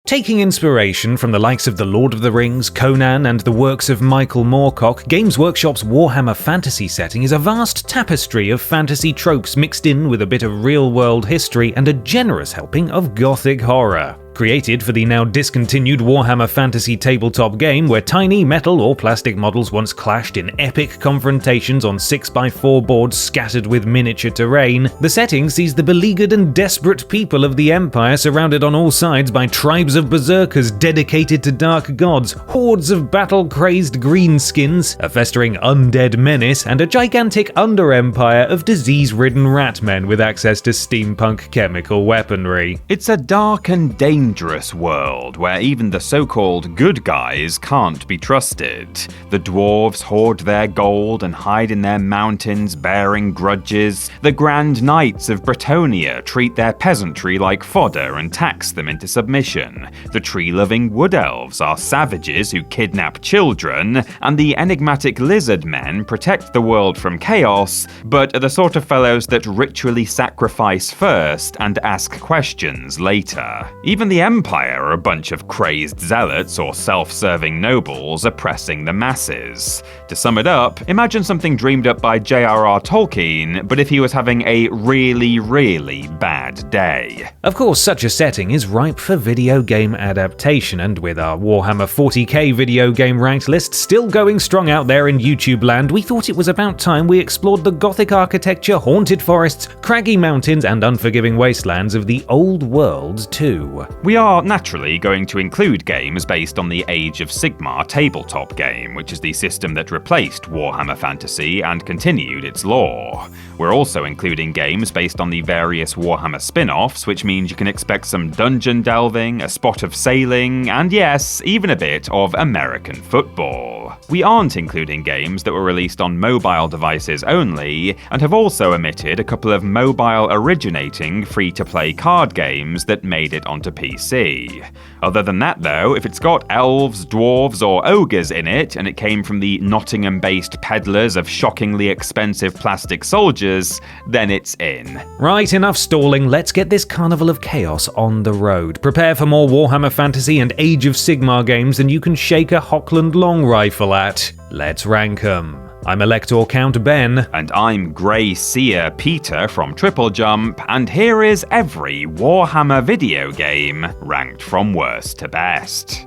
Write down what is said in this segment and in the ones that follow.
Taking inspiration from the likes of The Lord of the Rings, Conan, and the works of Michael Moorcock, Games Workshop's Warhammer Fantasy setting is a vast tapestry of fantasy tropes mixed in with a bit of real-world history and a generous helping of gothic horror. Created for the now discontinued Warhammer Fantasy tabletop game where tiny metal or plastic models once clashed in epic confrontations on 6x4 boards scattered with miniature terrain, the setting sees the beleaguered and desperate people of the Empire surrounded on all sides by tribes of berserkers dedicated to dark gods, hordes of battle-crazed greenskins, a festering undead menace, and a gigantic under-empire of disease-ridden rat men with access to steampunk chemical weaponry. It's a dark and dangerous world where even the so-called good guys can't be trusted. The dwarves hoard their gold and hide in their mountains bearing grudges. The Grand Knights of Bretonnia treat their peasantry like fodder and tax them into submission. The tree-loving wood elves are savages who kidnap children, and the enigmatic lizard men protect the world from chaos, but are the sort of fellows that ritually sacrifice first and ask questions later. Even the Empire are a bunch of crazed zealots or self-serving nobles oppressing the masses. To sum it up, imagine something dreamed up by J.R.R. Tolkien, but if he was having a really, really bad day. Of course, such a setting is ripe for video game adaptation, and with our Warhammer 40k video game ranked list still going strong out there in YouTube land, we thought it was about time we explored the gothic architecture, haunted forests, craggy mountains, and unforgiving wastelands of the old world too. We are naturally going to include games based on the Age of Sigmar tabletop game, which is the system that replaced Warhammer Fantasy and continued its lore. We're also including games based on the various Warhammer spin-offs, which means you can expect some dungeon delving, a spot of sailing, and yes, even a bit of American football. We aren't including games that were released on mobile devices only, and have also omitted a couple of mobile-originating free-to-play card games that made it onto PC. Other than that though, if it's got elves, dwarves, or ogres in it, and it came from the Nottingham-based peddlers of shockingly expensive plastic soldiers, then it's in. Right, enough stalling, let's get this carnival of chaos on the road. Prepare for more Warhammer Fantasy and Age of Sigmar games than you can shake a Hockland long rifle at. Let's rank 'em. I'm Elector Count Ben. And I'm Grey Seer Peter from TripleJump, and here is every Warhammer video game ranked from worst to best.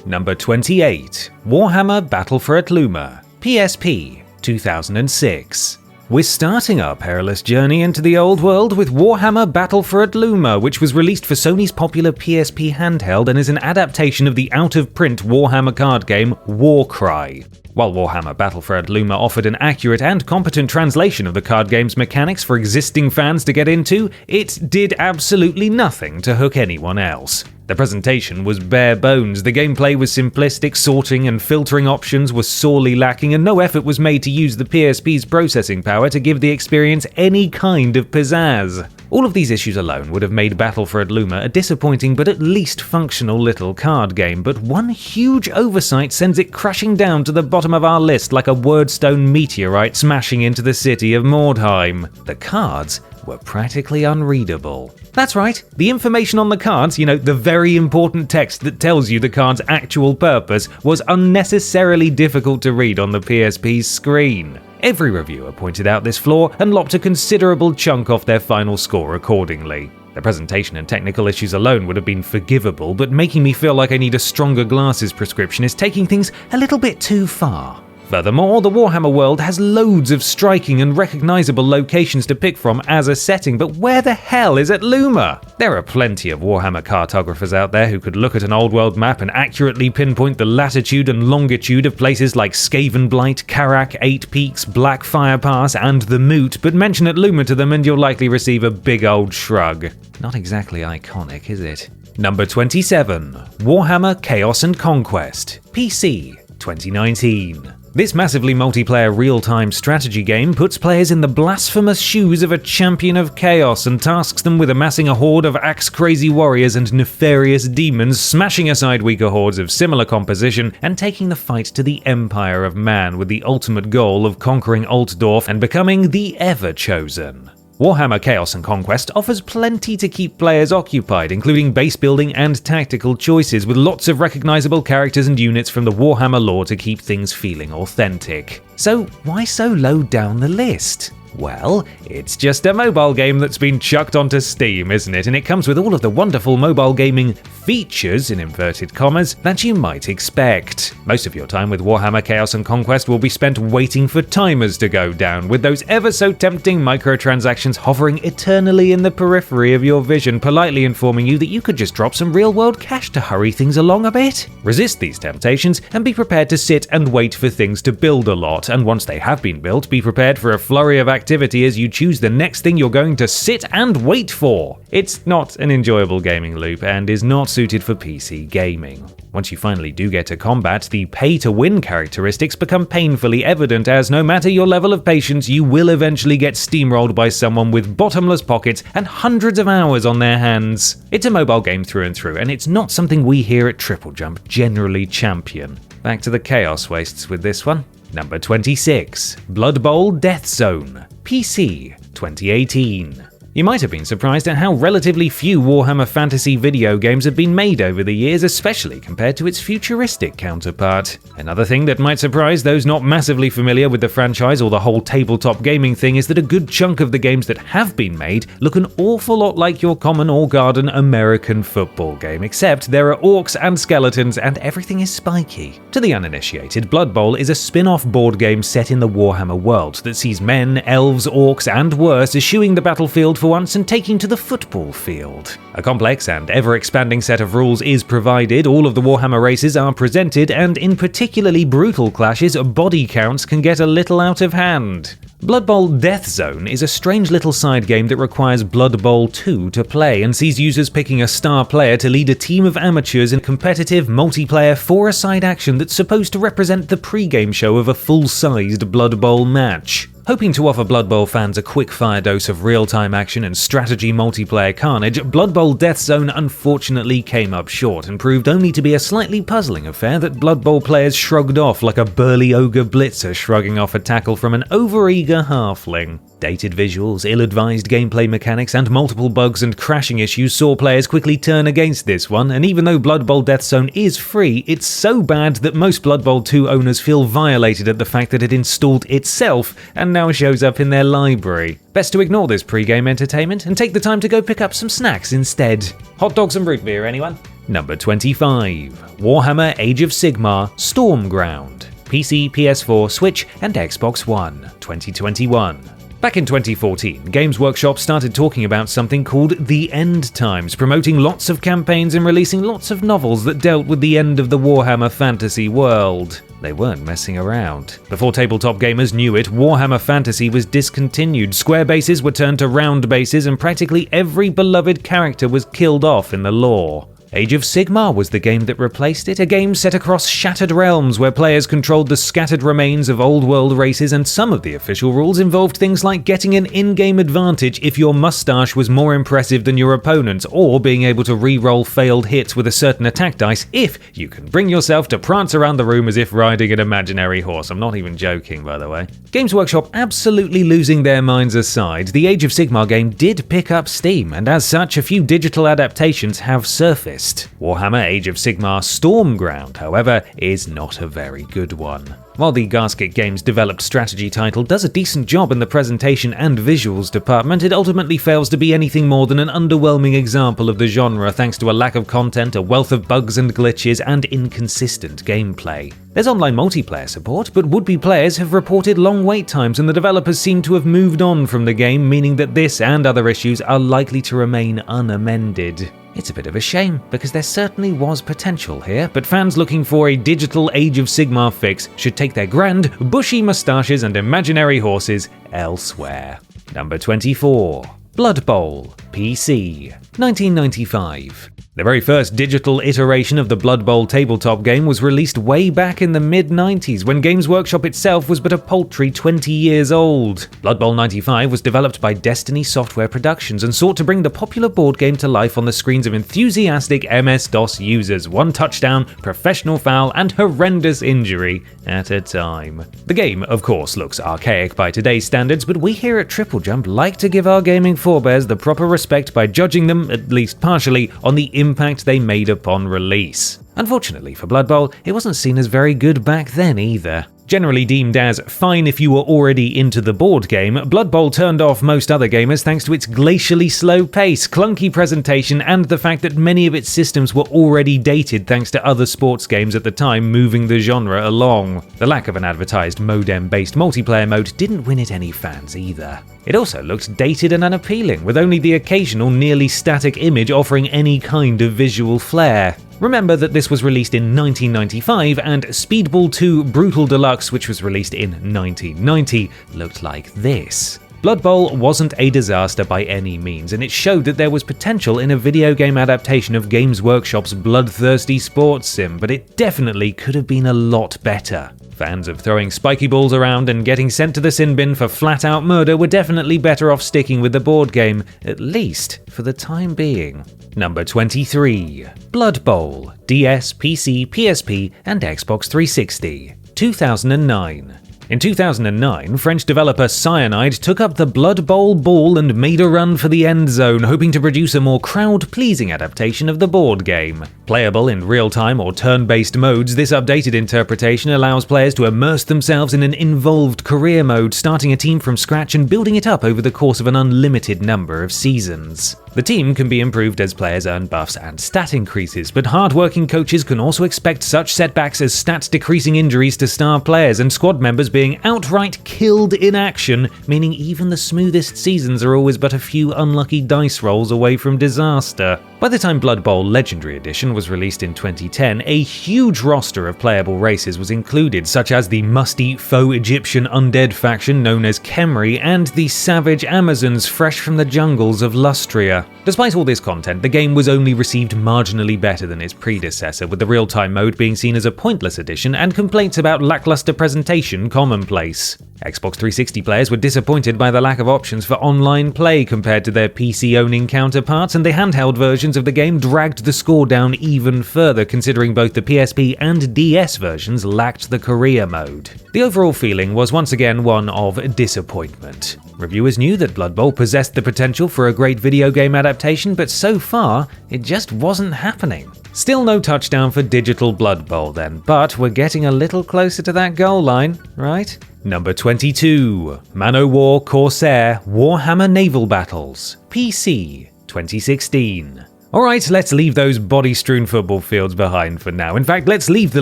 Number 28. Warhammer Battle for Atluma, PSP, 2006. We're starting our perilous journey into the old world with Warhammer Battle for Atluma, which was released for Sony's popular PSP handheld and is an adaptation of the out-of-print Warhammer card game Warcry. While Warhammer Battle for Atluma offered an accurate and competent translation of the card game's mechanics for existing fans to get into, it did absolutely nothing to hook anyone else. The presentation was bare bones, the gameplay was simplistic, sorting and filtering options were sorely lacking, and no effort was made to use the PSP's processing power to give the experience any kind of pizzazz. All of these issues alone would have made Battle for Atluma a disappointing but at least functional little card game, but one huge oversight sends it crashing down to the bottom of our list like a Wordstone meteorite smashing into the city of Mordheim. The cards were practically unreadable. That's right, the information on the cards, the very important text that tells you the card's actual purpose, was unnecessarily difficult to read on the PSP's screen. Every reviewer pointed out this flaw and lopped a considerable chunk off their final score accordingly. The presentation and technical issues alone would have been forgivable, but making me feel like I need a stronger glasses prescription is taking things a little bit too far. Furthermore, the Warhammer world has loads of striking and recognizable locations to pick from as a setting, but where the hell is Atluma? There are plenty of Warhammer cartographers out there who could look at an old world map and accurately pinpoint the latitude and longitude of places like Skavenblight, Karak, Eight Peaks, Blackfire Pass, and the Moot, but mention Atluma to them and you'll likely receive a big old shrug. Not exactly iconic, is it? Number 27. Warhammer Chaos and Conquest, PC, 2019. This massively multiplayer real-time strategy game puts players in the blasphemous shoes of a champion of chaos and tasks them with amassing a horde of axe-crazy warriors and nefarious demons, smashing aside weaker hordes of similar composition, and taking the fight to the Empire of Man with the ultimate goal of conquering Altdorf and becoming the Ever-Chosen. Warhammer Chaos and Conquest offers plenty to keep players occupied, including base building and tactical choices, with lots of recognizable characters and units from the Warhammer lore to keep things feeling authentic. So why so low down the list? Well, it's just a mobile game that's been chucked onto Steam, isn't it? And it comes with all of the wonderful mobile gaming features, in inverted commas, that you might expect. Most of your time with Warhammer Chaos and Conquest will be spent waiting for timers to go down, with those ever so tempting microtransactions hovering eternally in the periphery of your vision, politely informing you that you could just drop some real-world cash to hurry things along a bit. Resist these temptations and be prepared to sit and wait for things to build a lot, and once they have been built, be prepared for a flurry of activity as you choose the next thing you're going to sit and wait for. It's not an enjoyable gaming loop and is not suited for PC gaming. Once you finally do get to combat, the pay-to-win characteristics become painfully evident, as no matter your level of patience, you will eventually get steamrolled by someone with bottomless pockets and hundreds of hours on their hands. It's a mobile game through and through, and it's not something we here at TripleJump generally champion. Back to the chaos wastes with this one. Number 26, Blood Bowl Death Zone, PC, 2018. You might have been surprised at how relatively few Warhammer Fantasy video games have been made over the years, especially compared to its futuristic counterpart. Another thing that might surprise those not massively familiar with the franchise or the whole tabletop gaming thing is that a good chunk of the games that have been made look an awful lot like your common or garden American football game, except there are orcs and skeletons and everything is spiky. To the uninitiated, Blood Bowl is a spin-off board game set in the Warhammer world that sees men, elves, orcs, and worse eschewing the battlefield for once and taking to the football field. A complex and ever-expanding set of rules is provided, all of the Warhammer races are presented, and in particularly brutal clashes, body counts can get a little out of hand. Blood Bowl Death Zone is a strange little side game that requires Blood Bowl II to play and sees users picking a star player to lead a team of amateurs in competitive multiplayer four-a-side action that's supposed to represent the pre-game show of a full-sized Blood Bowl match. Hoping to offer Blood Bowl fans a quick-fire dose of real-time action and strategy multiplayer carnage, Blood Bowl Death Zone unfortunately came up short and proved only to be a slightly puzzling affair that Blood Bowl players shrugged off like a burly ogre blitzer shrugging off a tackle from an overeager halfling. Dated visuals, ill-advised gameplay mechanics, and multiple bugs and crashing issues saw players quickly turn against this one, and even though Blood Bowl Death Zone is free, it's so bad that most Blood Bowl 2 owners feel violated at the fact that it installed itself and now shows up in their library. Best to ignore this pre-game entertainment and take the time to go pick up some snacks instead. Hot dogs and root beer, anyone? Number 25, Warhammer Age of Sigmar Stormground, PC, PS4, Switch, and Xbox One, 2021. Back in 2014, Games Workshop started talking about something called The End Times, promoting lots of campaigns and releasing lots of novels that dealt with the end of the Warhammer fantasy world. They weren't messing around. Before tabletop gamers knew it, Warhammer Fantasy was discontinued, square bases were turned to round bases, and practically every beloved character was killed off in the lore. Age of Sigmar was the game that replaced it, a game set across shattered realms where players controlled the scattered remains of old-world races, and some of the official rules involved things like getting an in-game advantage if your mustache was more impressive than your opponent's, or being able to re-roll failed hits with a certain attack dice if you can bring yourself to prance around the room as if riding an imaginary horse. I'm not even joking, by the way. Games Workshop absolutely losing their minds aside, the Age of Sigmar game did pick up steam, and as such, a few digital adaptations have surfaced. Warhammer Age of Sigmar Stormground, however, is not a very good one. While the Gasket Games developed strategy title does a decent job in the presentation and visuals department, it ultimately fails to be anything more than an underwhelming example of the genre thanks to a lack of content, a wealth of bugs and glitches, and inconsistent gameplay. There's online multiplayer support, but would-be players have reported long wait times and the developers seem to have moved on from the game, meaning that this and other issues are likely to remain unamended. It's a bit of a shame, because there certainly was potential here, but fans looking for a digital Age of Sigmar fix should take their grand, bushy moustaches and imaginary horses elsewhere. Number 24, Blood Bowl, PC, 1995. The very first digital iteration of the Blood Bowl tabletop game was released way back in the mid-90s when Games Workshop itself was but a paltry 20 years old. Blood Bowl 95 was developed by Destiny Software Productions and sought to bring the popular board game to life on the screens of enthusiastic MS-DOS users, one touchdown, professional foul, and horrendous injury at a time. The game, of course, looks archaic by today's standards, but we here at TripleJump like to give our gaming forebears the proper respect by judging them, at least partially, on the impact they made upon release. Unfortunately for Blood Bowl, it wasn't seen as very good back then either. Generally deemed as fine if you were already into the board game, Blood Bowl turned off most other gamers thanks to its glacially slow pace, clunky presentation, and the fact that many of its systems were already dated thanks to other sports games at the time moving the genre along. The lack of an advertised modem-based multiplayer mode didn't win it any fans either. It also looked dated and unappealing, with only the occasional nearly static image offering any kind of visual flair. Remember that this was released in 1995, and Speedball 2 Brutal Deluxe, which was released in 1990, looked like this. Blood Bowl wasn't a disaster by any means, and it showed that there was potential in a video game adaptation of Games Workshop's bloodthirsty sports sim, but it definitely could have been a lot better. Fans of throwing spiky balls around and getting sent to the sin bin for flat-out murder were definitely better off sticking with the board game, at least for the time being. Number 23. Blood Bowl, DS, PC, PSP, and Xbox 360, 2009. In 2009, French developer Cyanide took up the Blood Bowl ball and made a run for the end zone, hoping to produce a more crowd-pleasing adaptation of the board game. Playable in real-time or turn-based modes, this updated interpretation allows players to immerse themselves in an involved career mode, starting a team from scratch and building it up over the course of an unlimited number of seasons. The team can be improved as players earn buffs and stat increases, but hard-working coaches can also expect such setbacks as stat-decreasing injuries to star players and squad members being outright killed in action, meaning even the smoothest seasons are always but a few unlucky dice rolls away from disaster. By the time Blood Bowl Legendary Edition was released in 2010, a huge roster of playable races was included, such as the musty faux Egyptian undead faction known as Khemri and the savage Amazons fresh from the jungles of Lustria. Despite all this content, the game was only received marginally better than its predecessor, with the real-time mode being seen as a pointless addition and complaints about lackluster presentation commonplace. Xbox 360 players were disappointed by the lack of options for online play compared to their PC-owning counterparts, and the handheld versions of the game dragged the score down even further, considering both the PSP and DS versions lacked the career mode. The overall feeling was once again one of disappointment. Reviewers knew that Blood Bowl possessed the potential for a great video game adaptation, but so far, it just wasn't happening. Still no touchdown for digital Blood Bowl then, but we're getting a little closer to that goal line, right? Number 22. Man-O-War Corsair Warhammer Naval Battles, PC, 2016. Alright, let's leave those body-strewn football fields behind for now. In fact, let's leave the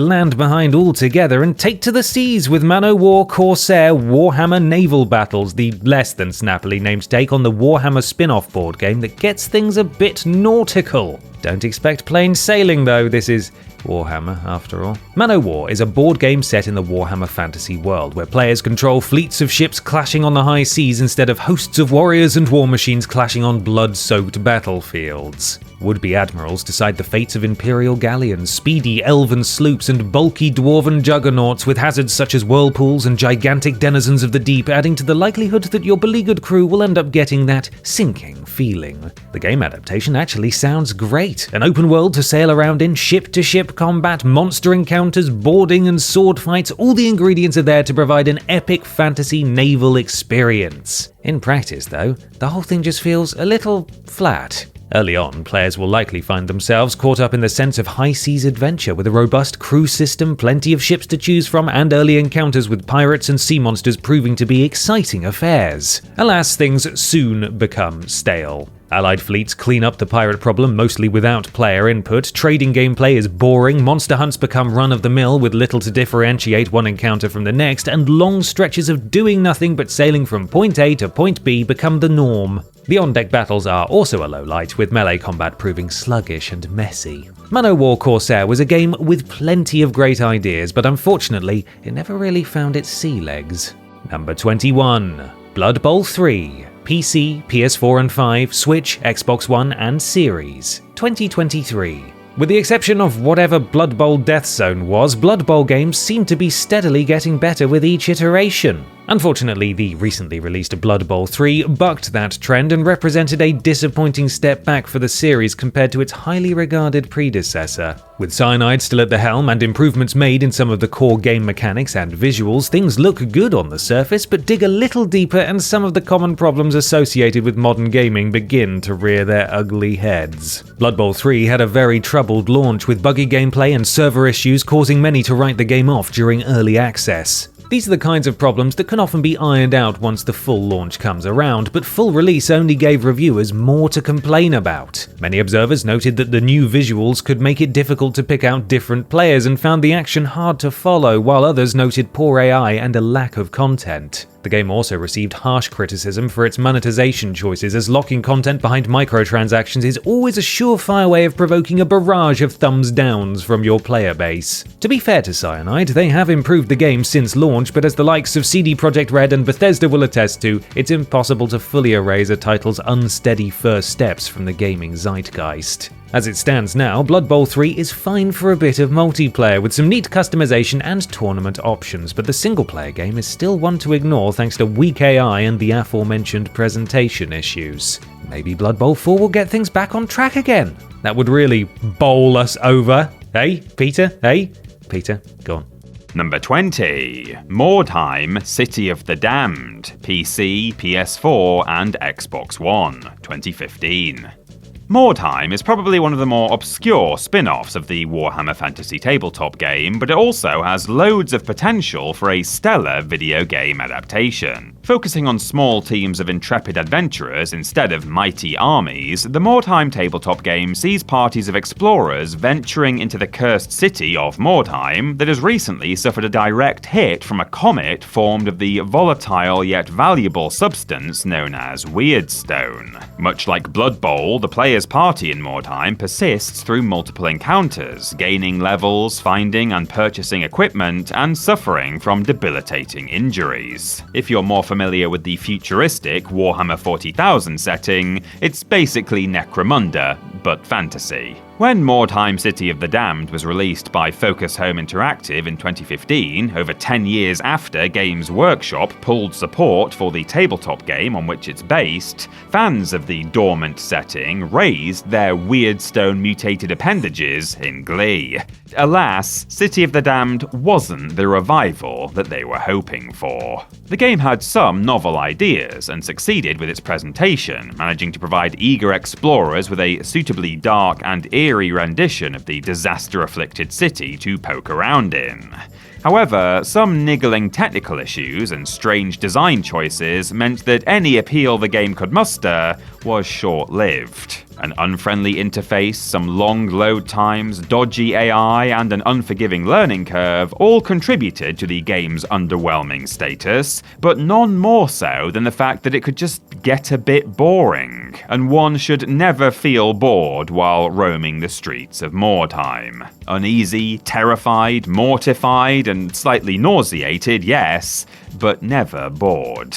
land behind altogether and take to the seas with Man-O-War Corsair Warhammer Naval Battles, the less than snappily named take on the Warhammer spin-off board game that gets things a bit nautical. Don't expect plain sailing though, this is Warhammer, after all. Man-O-War is a board game set in the Warhammer fantasy world, where players control fleets of ships clashing on the high seas instead of hosts of warriors and war machines clashing on blood-soaked battlefields. Would-be admirals decide the fates of imperial galleons, speedy elven sloops, and bulky dwarven juggernauts with hazards such as whirlpools and gigantic denizens of the deep, adding to the likelihood that your beleaguered crew will end up getting that sinking feeling. The game adaptation actually sounds great. An open world to sail around in, ship-to-ship combat, monster encounters, boarding, and sword fights, all the ingredients are there to provide an epic fantasy naval experience. In practice, though, the whole thing just feels a little flat. Early on, players will likely find themselves caught up in the sense of high-seas adventure with a robust crew system, plenty of ships to choose from, and early encounters with pirates and sea monsters proving to be exciting affairs. Alas, things soon become stale. Allied fleets clean up the pirate problem mostly without player input, trading gameplay is boring, monster hunts become run-of-the-mill with little to differentiate one encounter from the next, and long stretches of doing nothing but sailing from point A to point B become the norm. The on-deck battles are also a low light, with melee combat proving sluggish and messy. Man-O-War Corsair was a game with plenty of great ideas, but unfortunately, it never really found its sea legs. Number 21. Blood Bowl 3, PC, PS4 and 5, Switch, Xbox One and Series, 2023. With the exception of whatever Blood Bowl Death Zone was, Blood Bowl games seem to be steadily getting better with each iteration. Unfortunately, the recently released Blood Bowl III bucked that trend and represented a disappointing step back for the series compared to its highly regarded predecessor. With Cyanide still at the helm and improvements made in some of the core game mechanics and visuals, things look good on the surface, but dig a little deeper and some of the common problems associated with modern gaming begin to rear their ugly heads. Blood Bowl III had a very troubled launch, with buggy gameplay and server issues causing many to write the game off during early access. These are the kinds of problems that can often be ironed out once the full launch comes around, but full release only gave reviewers more to complain about. Many observers noted that the new visuals could make it difficult to pick out different players and found the action hard to follow, while others noted poor AI and a lack of content. The game also received harsh criticism for its monetization choices, as locking content behind microtransactions is always a surefire way of provoking a barrage of thumbs downs from your player base. To be fair to Cyanide, they have improved the game since launch, but as the likes of CD Projekt Red and Bethesda will attest to, it's impossible to fully erase a title's unsteady first steps from the gaming zeitgeist. As it stands now, Blood Bowl III is fine for a bit of multiplayer with some neat customization and tournament options, but the single-player game is still one to ignore thanks to weak AI and the aforementioned presentation issues. Maybe Blood Bowl IV will get things back on track again. That would really bowl us over. Hey, Peter? Hey? Peter, go on. Number 20. Mordheim, City of the Damned, PC, PS4 and Xbox One, 2015. Mordheim is probably one of the more obscure spin-offs of the Warhammer Fantasy tabletop game, but it also has loads of potential for a stellar video game adaptation. Focusing on small teams of intrepid adventurers instead of mighty armies, the Mordheim tabletop game sees parties of explorers venturing into the cursed city of Mordheim that has recently suffered a direct hit from a comet formed of the volatile yet valuable substance known as Weirdstone. Much like Blood Bowl, the player's party in Mordheim persists through multiple encounters, gaining levels, finding and purchasing equipment, and suffering from debilitating injuries. If you're more familiar with the futuristic Warhammer 40,000 setting, it's basically Necromunda, but fantasy. When Mordheim City of the Damned was released by Focus Home Interactive in 2015, over 10 years after Games Workshop pulled support for the tabletop game on which it's based, fans of the dormant setting raised their Weirdstone mutated appendages in glee. Alas, City of the Damned wasn't the revival that they were hoping for. The game had some novel ideas and succeeded with its presentation, managing to provide eager explorers with a suitably dark and eerie rendition of the disaster-afflicted city to poke around in. However, some niggling technical issues and strange design choices meant that any appeal the game could muster was short-lived. An unfriendly interface, some long load times, dodgy AI, and an unforgiving learning curve all contributed to the game's underwhelming status, but none more so than the fact that it could just get a bit boring, and one should never feel bored while roaming the streets of Mordheim. Uneasy, terrified, mortified, and slightly nauseated, yes, but never bored.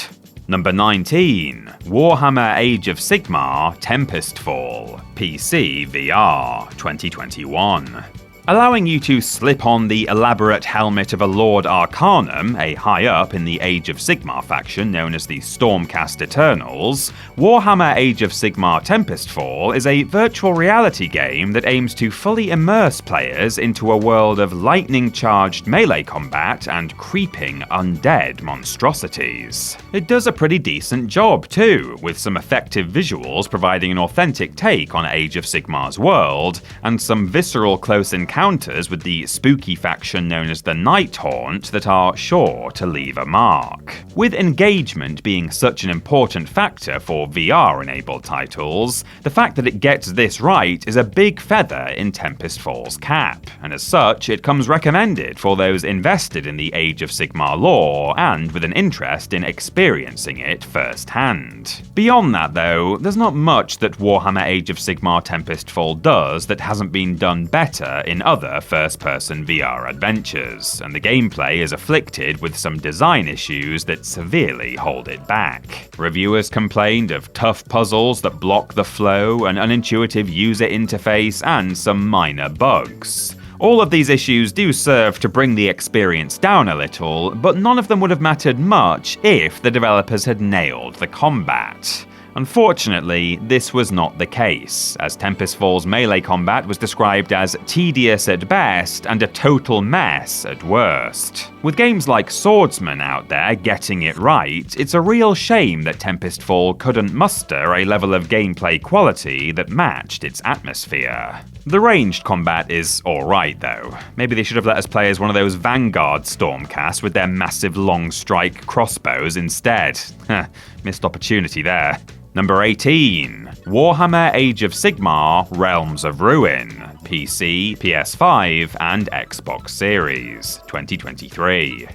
Number 19. Warhammer Age of Sigmar Tempestfall, PC VR, 2021. Allowing you to slip on the elaborate helmet of a Lord Arcanum, a high-up in the Age of Sigmar faction known as the Stormcast Eternals, Warhammer Age of Sigmar Tempestfall is a virtual reality game that aims to fully immerse players into a world of lightning-charged melee combat and creeping undead monstrosities. It does a pretty decent job too, with some effective visuals providing an authentic take on Age of Sigmar's world, and some visceral close encounters with the spooky faction known as the Nighthaunt that are sure to leave a mark. With engagement being such an important factor for VR-enabled titles, the fact that it gets this right is a big feather in Tempestfall's cap, and as such, it comes recommended for those invested in the Age of Sigmar lore and with an interest in experiencing it firsthand. Beyond that though, there's not much that Warhammer Age of Sigmar Tempestfall does that hasn't been done better in other first-person VR adventures, and the gameplay is afflicted with some design issues that severely hold it back. Reviewers complained of tough puzzles that block the flow, an unintuitive user interface, and some minor bugs. All of these issues do serve to bring the experience down a little, but none of them would have mattered much if the developers had nailed the combat. Unfortunately, this was not the case, as Tempestfall's melee combat was described as tedious at best and a total mess at worst. With games like Swordsman out there getting it right, it's a real shame that Tempestfall couldn't muster a level of gameplay quality that matched its atmosphere. The ranged combat is alright though. Maybe they should have let us play as one of those Vanguard Stormcasts with their massive long strike crossbows instead. Missed opportunity there. Number 18. Warhammer Age of Sigmar Realms of Ruin, PC, PS5, and Xbox Series, 2023.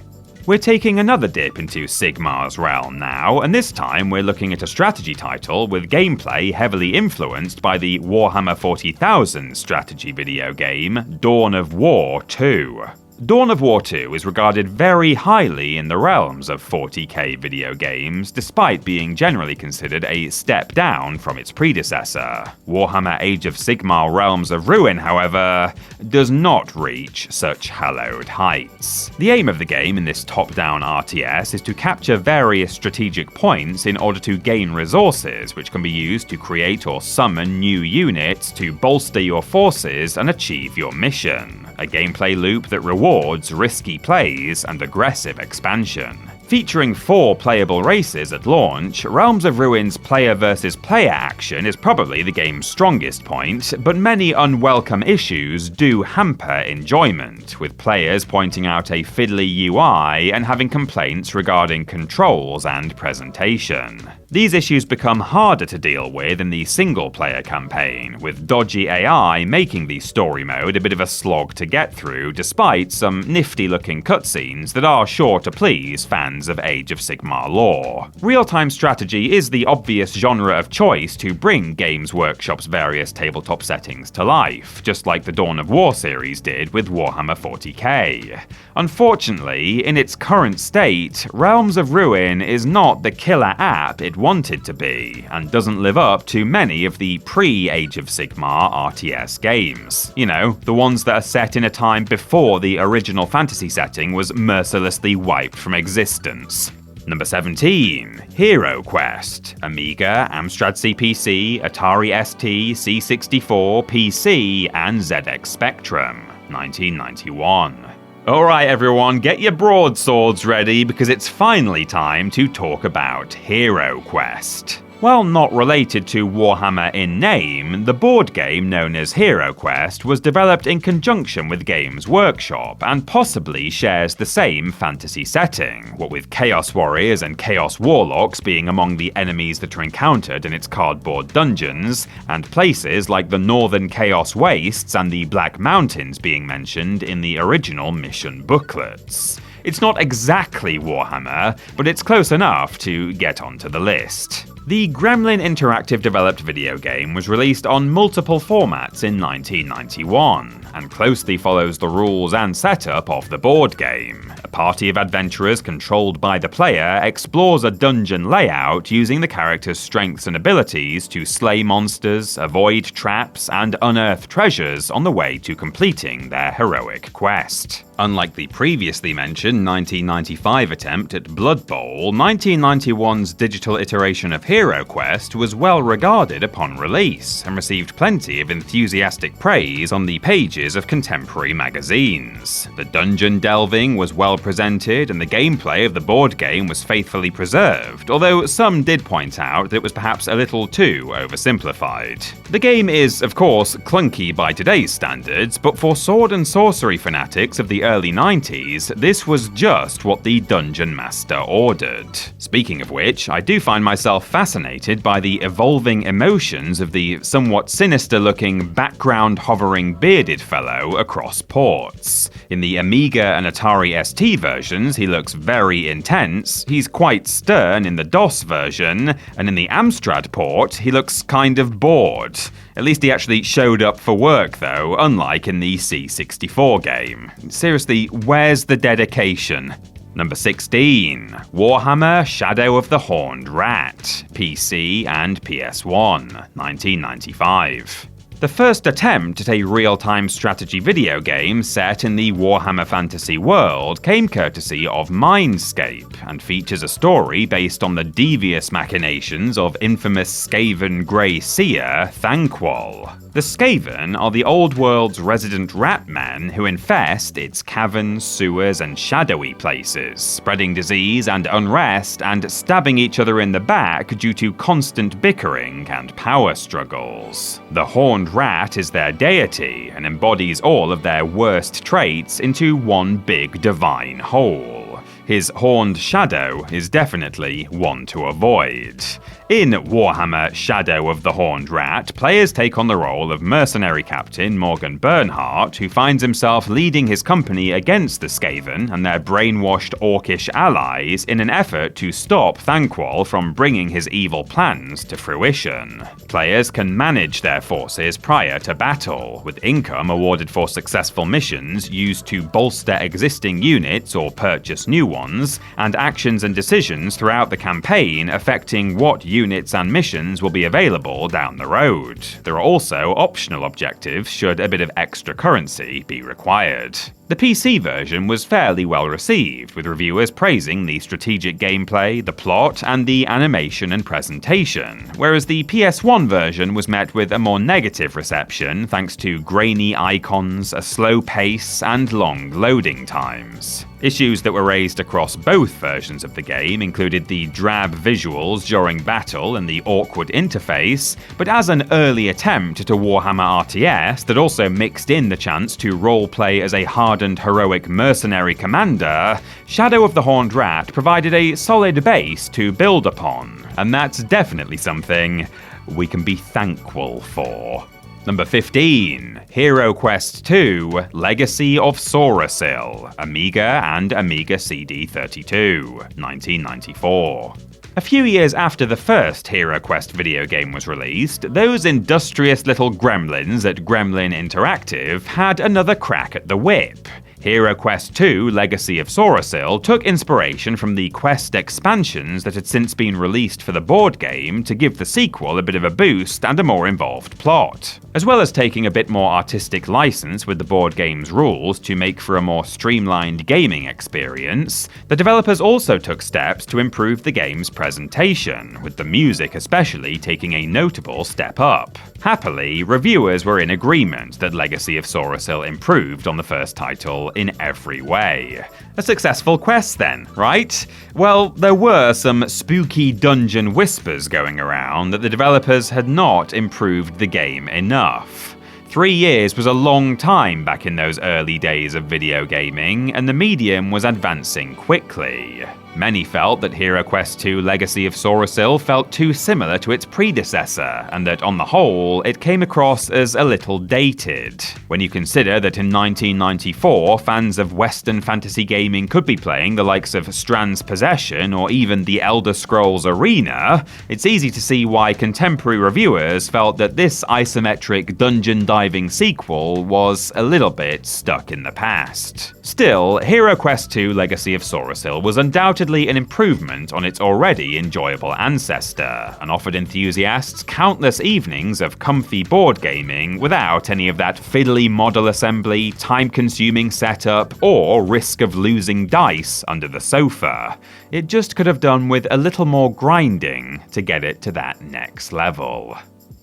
We're taking another dip into Sigmar's realm now, and this time we're looking at a strategy title with gameplay heavily influenced by the Warhammer 40,000 strategy video game Dawn of War II. Dawn of War II is regarded very highly in the realms of 40k video games, despite being generally considered a step down from its predecessor. Warhammer Age of Sigmar Realms of Ruin, however, does not reach such hallowed heights. The aim of the game in this top-down RTS is to capture various strategic points in order to gain resources, which can be used to create or summon new units to bolster your forces and achieve your mission. A gameplay loop that rewards risky plays and aggressive expansion. Featuring 4 playable races at launch, Realms of Ruin's player versus player action is probably the game's strongest point, but many unwelcome issues do hamper enjoyment, with players pointing out a fiddly UI and having complaints regarding controls and presentation. These issues become harder to deal with in the single-player campaign, with dodgy AI making the story mode a bit of a slog to get through, despite some nifty-looking cutscenes that are sure to please fans of Age of Sigmar lore. Real-time strategy is the obvious genre of choice to bring Games Workshop's various tabletop settings to life, just like the Dawn of War series did with Warhammer 40k. Unfortunately, in its current state, Realms of Ruin is not the killer app it wanted to be, and doesn't live up to many of the pre-Age of Sigmar RTS games. You know, the ones that are set in a time before the original fantasy setting was mercilessly wiped from existence. Number 17. HeroQuest, Amiga, Amstrad CPC, Atari ST, C64, PC, and ZX Spectrum, 1991. Alright everyone, get your broadswords ready because it's finally time to talk about HeroQuest. While not related to Warhammer in name, the board game known as HeroQuest was developed in conjunction with Games Workshop and possibly shares the same fantasy setting, what with Chaos Warriors and Chaos Warlocks being among the enemies that are encountered in its cardboard dungeons, and places like the Northern Chaos Wastes and the Black Mountains being mentioned in the original mission booklets. It's not exactly Warhammer, but it's close enough to get onto the list. The Gremlin Interactive developed video game was released on multiple formats in 1991, and closely follows the rules and setup of the board game. A party of adventurers controlled by the player explores a dungeon layout using the character's strengths and abilities to slay monsters, avoid traps, and unearth treasures on the way to completing their heroic quest. Unlike the previously mentioned 1995 attempt at Blood Bowl, 1991's digital iteration of HeroQuest was well regarded upon release, and received plenty of enthusiastic praise on the pages of contemporary magazines. The dungeon delving was well presented, and the gameplay of the board game was faithfully preserved, although some did point out that it was perhaps a little too oversimplified. The game is, of course, clunky by today's standards, but for sword and sorcery fanatics of the early 90s, this was just what the Dungeon Master ordered. Speaking of which, I do find myself fascinated fascinated by the evolving emotions of the somewhat sinister-looking, background-hovering bearded fellow across ports. In the Amiga and Atari ST versions, he looks very intense, he's quite stern in the DOS version, and in the Amstrad port, he looks kind of bored. At least he actually showed up for work though, unlike in the C64 game. Seriously, where's the dedication? Number 16. Warhammer Shadow of the Horned Rat, PC and PS1, 1995. The first attempt at a real-time strategy video game set in the Warhammer Fantasy world came courtesy of Mindscape, and features a story based on the devious machinations of infamous Skaven Grey Seer, Thanquol. The Skaven are the old world's resident rat men who infest its caverns, sewers, and shadowy places, spreading disease and unrest and stabbing each other in the back due to constant bickering and power struggles. The Horned Rat is their deity and embodies all of their worst traits into one big divine whole. His horned shadow is definitely one to avoid. In Warhammer Shadow of the Horned Rat, players take on the role of mercenary captain Morgan Bernhardt, who finds himself leading his company against the Skaven and their brainwashed orcish allies in an effort to stop Thanquol from bringing his evil plans to fruition. Players can manage their forces prior to battle, with income awarded for successful missions used to bolster existing units or purchase new ones, and actions and decisions throughout the campaign affecting what units and missions will be available down the road. There are also optional objectives should a bit of extra currency be required. The PC version was fairly well received, with reviewers praising the strategic gameplay, the plot, and the animation and presentation, whereas the PS1 version was met with a more negative reception thanks to grainy icons, a slow pace, and long loading times. Issues that were raised across both versions of the game included the drab visuals during battle and the awkward interface, but as an early attempt at a Warhammer RTS that also mixed in the chance to roleplay as a hardened heroic mercenary commander, Shadow of the Horned Rat provided a solid base to build upon, and that's definitely something we can be thankful for. Number 15. HeroQuest II Legacy of Sorasil, Amiga and Amiga CD32, 1994. A few years after the first HeroQuest video game was released, those industrious little gremlins at Gremlin Interactive had another crack at the whip. HeroQuest II Legacy of Sorasil took inspiration from the Quest expansions that had since been released for the board game to give the sequel a bit of a boost and a more involved plot. As well as taking a bit more artistic license with the board game's rules to make for a more streamlined gaming experience, the developers also took steps to improve the game's presentation, with the music especially taking a notable step up. Happily, reviewers were in agreement that Legacy of Sorasil improved on the first title in every way. A successful quest then, right? Well, there were some spooky dungeon whispers going around that the developers had not improved the game enough. 3 years was a long time back in those early days of video gaming, and the medium was advancing quickly. Many felt that HeroQuest II Legacy of Sorasil felt too similar to its predecessor, and that on the whole, it came across as a little dated. When you consider that in 1994, fans of Western fantasy gaming could be playing the likes of Strand's Possession or even The Elder Scrolls Arena, it's easy to see why contemporary reviewers felt that this isometric dungeon diving sequel was a little bit stuck in the past. Still, HeroQuest II Legacy of Sorasil was undoubtedly an improvement on its already enjoyable ancestor, and offered enthusiasts countless evenings of comfy board gaming without any of that fiddly model assembly, time-consuming setup, or risk of losing dice under the sofa. It just could have done with a little more grinding to get it to that next level.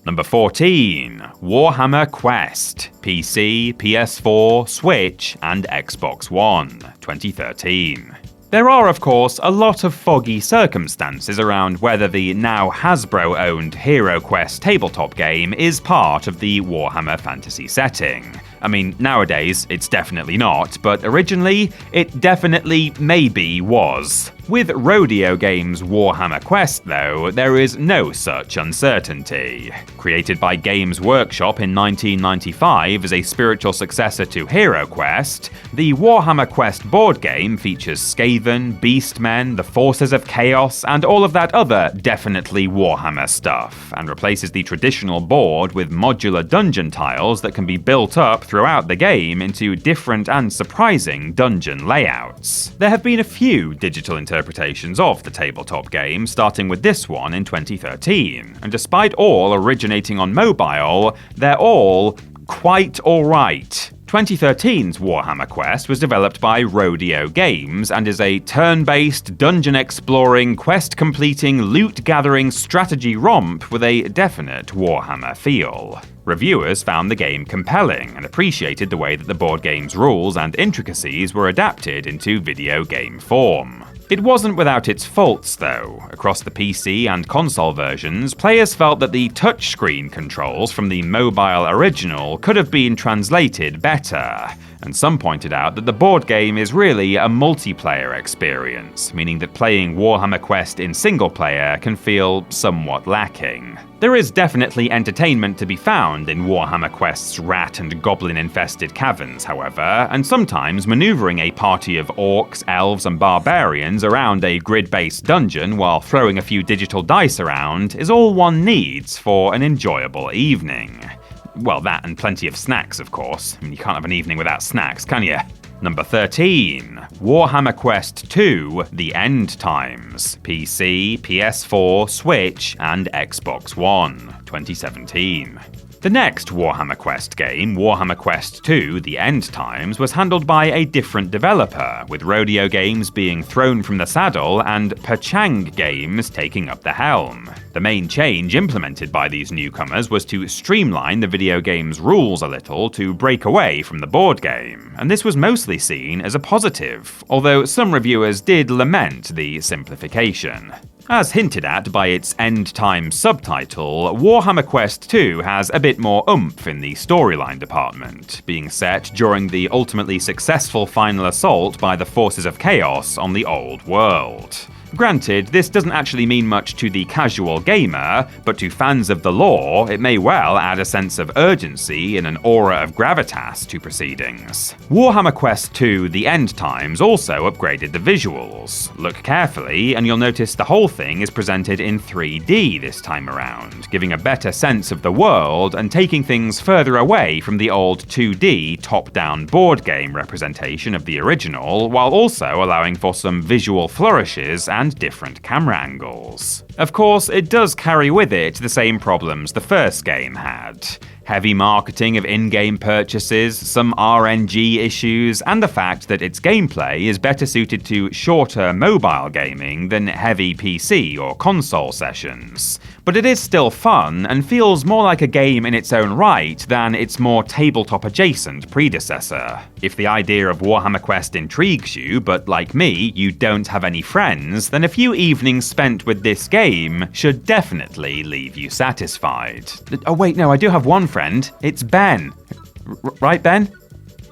Number 14. Warhammer Quest, PC, PS4, Switch, and Xbox One, 2013. There are, of course, a lot of foggy circumstances around whether the now Hasbro-owned HeroQuest tabletop game is part of the Warhammer fantasy setting. I mean, nowadays it's definitely not, but originally it definitely maybe was. With Rodeo Games' Warhammer Quest, though, there is no such uncertainty. Created by Games Workshop in 1995 as a spiritual successor to HeroQuest, the Warhammer Quest board game features Skaven, Beastmen, the Forces of Chaos, and all of that other definitely Warhammer stuff, and replaces the traditional board with modular dungeon tiles that can be built up throughout the game into different and surprising dungeon layouts. There have been a few digital interpretations of the tabletop game, starting with this one in 2013, and despite all originating on mobile, they're all quite alright. 2013's Warhammer Quest was developed by Rodeo Games and is a turn-based, dungeon-exploring, quest-completing, loot-gathering strategy romp with a definite Warhammer feel. Reviewers found the game compelling and appreciated the way that the board game's rules and intricacies were adapted into video game form. It wasn't without its faults, though. Across the PC and console versions, players felt that the touchscreen controls from the mobile original could have been translated better, and some pointed out that the board game is really a multiplayer experience, meaning that playing Warhammer Quest in single player can feel somewhat lacking. There is definitely entertainment to be found in Warhammer Quest's rat and goblin-infested caverns, however, and sometimes maneuvering a party of orcs, elves, and barbarians around a grid-based dungeon while throwing a few digital dice around is all one needs for an enjoyable evening. Well, that and plenty of snacks, of course. I mean, you can't have an evening without snacks, can you? Number 13. Warhammer Quest II: The End Times. PC, PS4, Switch, and Xbox One. 2017. The next Warhammer Quest game, Warhammer Quest II: The End Times, was handled by a different developer, with Rodeo Games being thrown from the saddle and Perchang Games taking up the helm. The main change implemented by these newcomers was to streamline the video game's rules a little to break away from the board game, and this was mostly seen as a positive, although some reviewers did lament the simplification. As hinted at by its End Time subtitle, Warhammer Quest II has a bit more oomph in the storyline department, being set during the ultimately successful final assault by the Forces of Chaos on the Old World. Granted, this doesn't actually mean much to the casual gamer, but to fans of the lore, it may well add a sense of urgency and an aura of gravitas to proceedings. Warhammer Quest II: The End Times also upgraded the visuals. Look carefully, and you'll notice the whole thing is presented in 3D this time around, giving a better sense of the world and taking things further away from the old 2D top-down board game representation of the original, while also allowing for some visual flourishes and different camera angles. Of course, it does carry with it the same problems the first game had. Heavy marketing of in-game purchases, some RNG issues, and the fact that its gameplay is better suited to shorter mobile gaming than heavy PC or console sessions. But it is still fun and feels more like a game in its own right than its more tabletop-adjacent predecessor. If the idea of Warhammer Quest intrigues you, but like me, you don't have any friends, then a few evenings spent with this game should definitely leave you satisfied. Oh wait, no, I do have one friend. It's Ben. Right, Ben?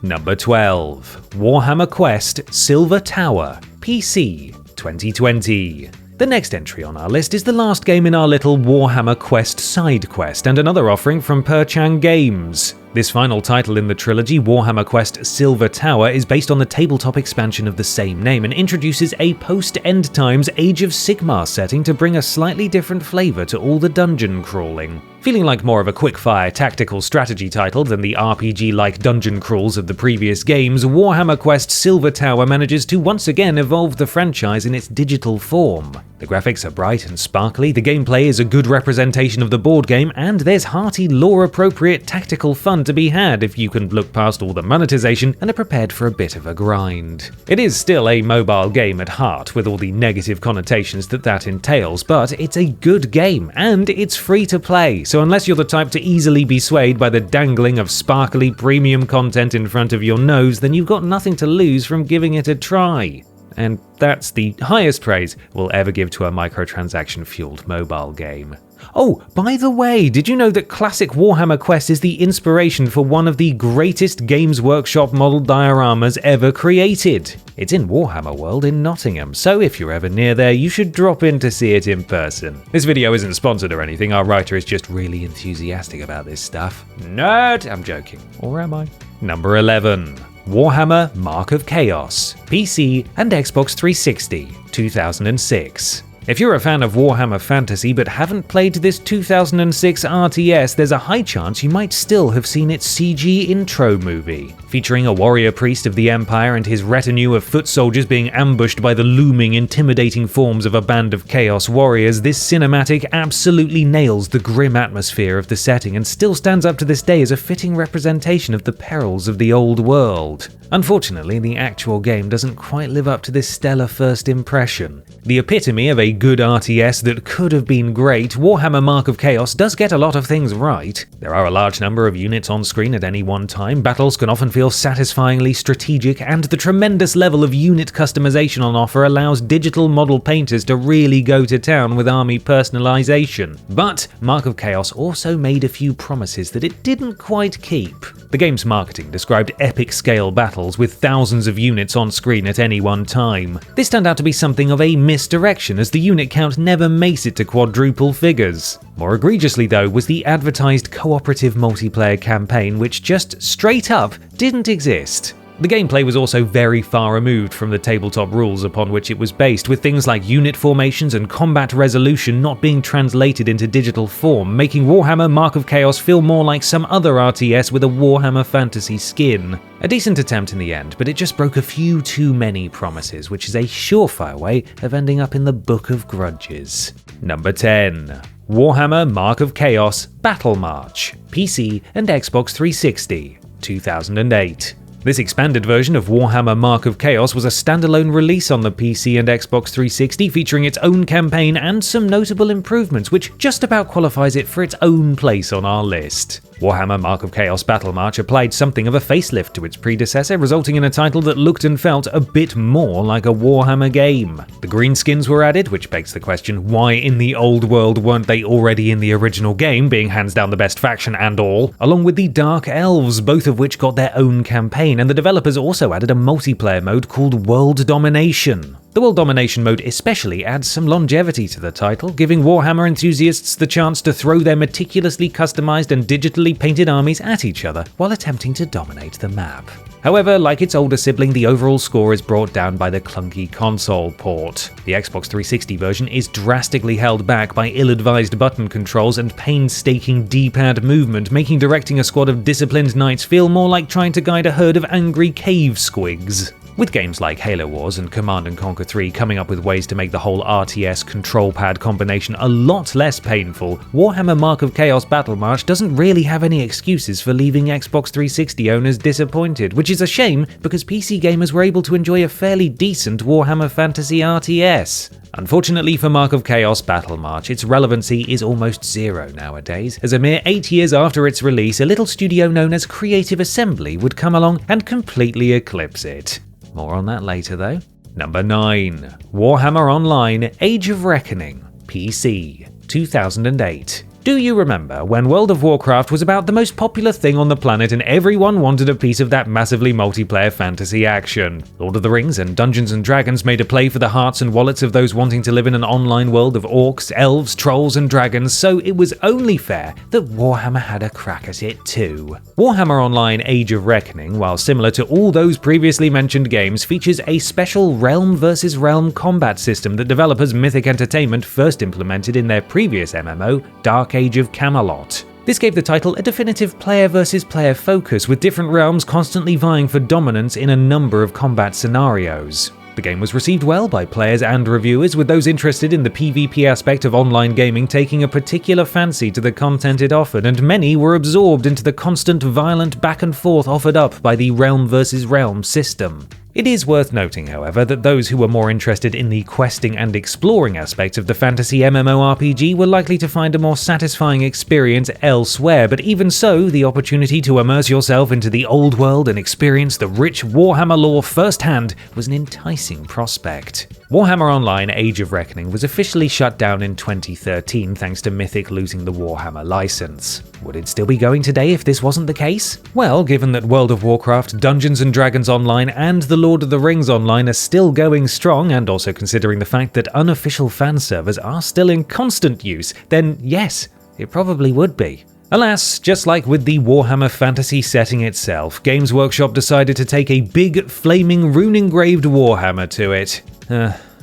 Number 12. Warhammer Quest Silver Tower. PC. 2020. The next entry on our list is the last game in our little Warhammer Quest side quest and another offering from Perchang Games. This final title in the trilogy, Warhammer Quest Silver Tower, is based on the tabletop expansion of the same name and introduces a post-End Times Age of Sigmar setting to bring a slightly different flavour to all the dungeon crawling. Feeling like more of a quick-fire tactical strategy title than the RPG-like dungeon crawls of the previous games, Warhammer Quest Silver Tower manages to once again evolve the franchise in its digital form. The graphics are bright and sparkly, the gameplay is a good representation of the board game, and there's hearty, lore-appropriate tactical fun to be had if you can look past all the monetization and are prepared for a bit of a grind. It is still a mobile game at heart, with all the negative connotations that entails, but it's a good game, and it's free to play, so unless you're the type to easily be swayed by the dangling of sparkly premium content in front of your nose, then you've got nothing to lose from giving it a try. And that's the highest praise we'll ever give to a microtransaction-fueled mobile game. Oh, by the way, did you know that classic Warhammer Quest is the inspiration for one of the greatest Games Workshop model dioramas ever created? It's in Warhammer World in Nottingham, so if you're ever near there, you should drop in to see it in person. This video isn't sponsored or anything, our writer is just really enthusiastic about this stuff. Nerd! I'm joking. Or am I? Number 11. Warhammer Mark of Chaos, PC and Xbox 360, 2006. If you're a fan of Warhammer Fantasy but haven't played this 2006 RTS, there's a high chance you might still have seen its CG intro movie. Featuring a warrior priest of the Empire and his retinue of foot soldiers being ambushed by the looming, intimidating forms of a band of Chaos warriors, this cinematic absolutely nails the grim atmosphere of the setting and still stands up to this day as a fitting representation of the perils of the old world. Unfortunately, the actual game doesn't quite live up to this stellar first impression. The epitome of a good RTS that could have been great, Warhammer Mark of Chaos does get a lot of things right. There are a large number of units on screen at any one time, battles can often feel satisfyingly strategic, and the tremendous level of unit customization on offer allows digital model painters to really go to town with army personalization. But Mark of Chaos also made a few promises that it didn't quite keep. The game's marketing described epic-scale battles with thousands of units on screen at any one time. This turned out to be something of a misdirection, as the unit count never makes it to quadruple figures. More egregiously though was the advertised cooperative multiplayer campaign, which just straight up didn't exist. The gameplay was also very far removed from the tabletop rules upon which it was based, with things like unit formations and combat resolution not being translated into digital form, making Warhammer Mark of Chaos feel more like some other RTS with a Warhammer Fantasy skin. A decent attempt in the end, but it just broke a few too many promises, which is a surefire way of ending up in the Book of Grudges. Number 10. Warhammer Mark of Chaos Battle March, PC and Xbox 360, 2008. This expanded version of Warhammer Mark of Chaos was a standalone release on the PC and Xbox 360, featuring its own campaign and some notable improvements, which just about qualifies it for its own place on our list. Warhammer Mark of Chaos Battle March applied something of a facelift to its predecessor, resulting in a title that looked and felt a bit more like a Warhammer game. The greenskins were added, which begs the question, why in the old world weren't they already in the original game, being hands down the best faction and all, along with the Dark Elves, both of which got their own campaign, and the developers also added a multiplayer mode called World Domination. The World Domination mode especially adds some longevity to the title, giving Warhammer enthusiasts the chance to throw their meticulously customized and digitally painted armies at each other while attempting to dominate the map. However, like its older sibling, the overall score is brought down by the clunky console port. The Xbox 360 version is drastically held back by ill-advised button controls and painstaking D-pad movement, making directing a squad of disciplined knights feel more like trying to guide a herd of angry cave squigs. With games like Halo Wars and Command & Conquer 3 coming up with ways to make the whole RTS control pad combination a lot less painful, Warhammer Mark of Chaos Battle March doesn't really have any excuses for leaving Xbox 360 owners disappointed, which is a shame because PC gamers were able to enjoy a fairly decent Warhammer Fantasy RTS. Unfortunately for Mark of Chaos Battle March, its relevancy is almost zero nowadays, as a mere 8 years after its release, a little studio known as Creative Assembly would come along and completely eclipse it. More on that later though. Number 9. Warhammer Online Age of Reckoning, PC, 2008. Do you remember when World of Warcraft was about the most popular thing on the planet and everyone wanted a piece of that massively multiplayer fantasy action? Lord of the Rings and Dungeons & Dragons made a play for the hearts and wallets of those wanting to live in an online world of orcs, elves, trolls and dragons, so it was only fair that Warhammer had a crack at it too. Warhammer Online Age of Reckoning, while similar to all those previously mentioned games, features a special realm versus realm combat system that developers Mythic Entertainment first implemented in their previous MMO, Dark Age of Camelot. This gave the title a definitive player versus player focus, with different realms constantly vying for dominance in a number of combat scenarios. The game was received well by players and reviewers, with those interested in the PvP aspect of online gaming taking a particular fancy to the content it offered, and many were absorbed into the constant violent back and forth offered up by the realm versus realm system. It is worth noting, however, that those who were more interested in the questing and exploring aspects of the fantasy MMORPG were likely to find a more satisfying experience elsewhere, but even so, the opportunity to immerse yourself into the old world and experience the rich Warhammer lore firsthand was an enticing prospect. Warhammer Online Age of Reckoning was officially shut down in 2013 thanks to Mythic losing the Warhammer license. Would it still be going today if this wasn't the case? Well, given that World of Warcraft, Dungeons & Dragons Online and The Lord of the Rings Online are still going strong, and also considering the fact that unofficial fan servers are still in constant use, then yes, it probably would be. Alas, just like with the Warhammer fantasy setting itself, Games Workshop decided to take a big, flaming, rune-engraved Warhammer to it.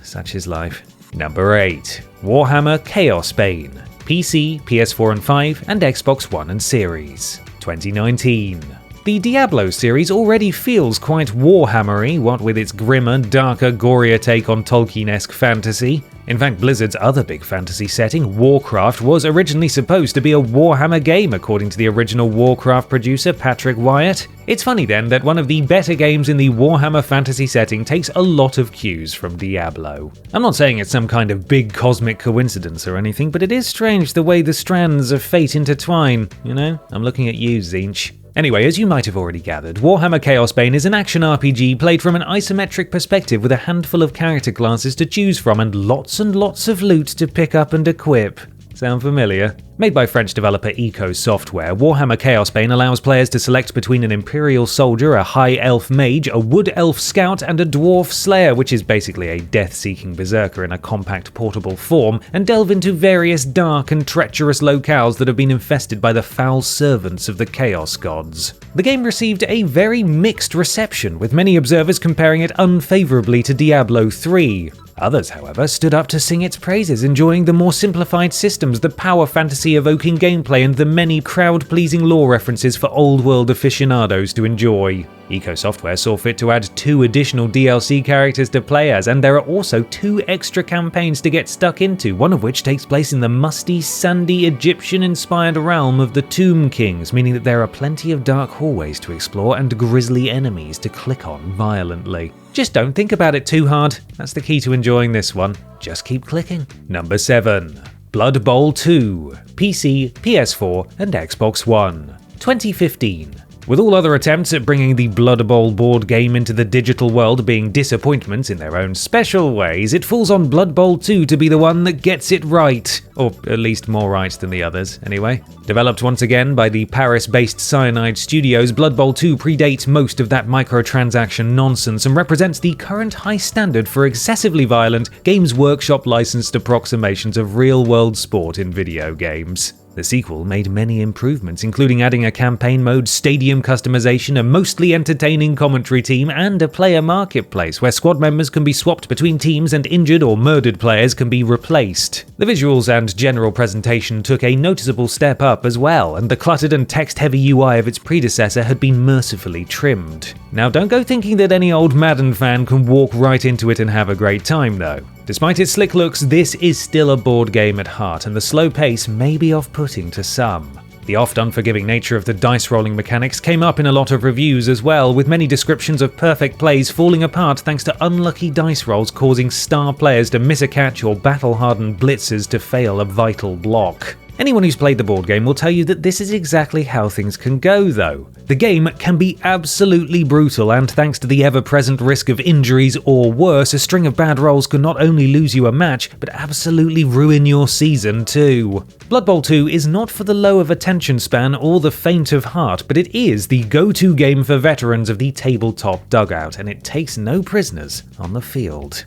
Such is life. Number 8. Warhammer Chaos Bane. PC, PS4 and 5, and Xbox One and Series. 2019. The Diablo series already feels quite Warhammer-y, what with its grimmer, darker, gorier take on Tolkien-esque fantasy. In fact, Blizzard's other big fantasy setting, Warcraft, was originally supposed to be a Warhammer game, according to the original Warcraft producer Patrick Wyatt. It's funny then that one of the better games in the Warhammer fantasy setting takes a lot of cues from Diablo. I'm not saying it's some kind of big cosmic coincidence or anything, but it is strange the way the strands of fate intertwine, you know? I'm looking at you, Zinch. Anyway, as you might have already gathered, Warhammer Chaos Bane is an action RPG played from an isometric perspective with a handful of character classes to choose from and lots of loot to pick up and equip. Sound familiar? Made by French developer Eco Software, Warhammer Chaos Bane allows players to select between an Imperial Soldier, a High Elf Mage, a Wood Elf Scout, and a Dwarf Slayer, which is basically a death-seeking berserker in a compact portable form, and delve into various dark and treacherous locales that have been infested by the foul servants of the Chaos Gods. The game received a very mixed reception, with many observers comparing it unfavourably to Diablo III. Others, however, stood up to sing its praises, enjoying the more simplified systems, the power fantasy-evoking gameplay, and the many crowd-pleasing lore references for old-world aficionados to enjoy. Eco Software saw fit to add 2 additional DLC characters to play as, and there are also 2 extra campaigns to get stuck into, one of which takes place in the musty, sandy, Egyptian-inspired realm of the Tomb Kings, meaning that there are plenty of dark hallways to explore and grisly enemies to click on violently. Just don't think about it too hard. That's the key to enjoying this one. Just keep clicking. Number 7. Blood Bowl 2. PC, PS4, and Xbox One. 2015. With all other attempts at bringing the Blood Bowl board game into the digital world being disappointments in their own special ways, it falls on Blood Bowl 2 to be the one that gets it right. Or at least more right than the others, anyway. Developed once again by the Paris-based Cyanide Studios, Blood Bowl 2 predates most of that microtransaction nonsense and represents the current high standard for excessively violent, Games Workshop licensed approximations of real-world sport in video games. The sequel made many improvements, including adding a campaign mode, stadium customization, a mostly entertaining commentary team, and a player marketplace where squad members can be swapped between teams and injured or murdered players can be replaced. The visuals and general presentation took a noticeable step up as well, and the cluttered and text-heavy UI of its predecessor had been mercifully trimmed. Now don't go thinking that any old Madden fan can walk right into it and have a great time though. Despite its slick looks, this is still a board game at heart, and the slow pace may be off-putting to some. The oft unforgiving nature of the dice rolling mechanics came up in a lot of reviews as well, with many descriptions of perfect plays falling apart thanks to unlucky dice rolls causing star players to miss a catch or battle-hardened blitzers to fail a vital block. Anyone who's played the board game will tell you that this is exactly how things can go though. The game can be absolutely brutal, and thanks to the ever-present risk of injuries or worse, a string of bad rolls can not only lose you a match, but absolutely ruin your season too. Blood Bowl 2 is not for the low of attention span or the faint of heart, but it is the go-to game for veterans of the tabletop dugout, and it takes no prisoners on the field.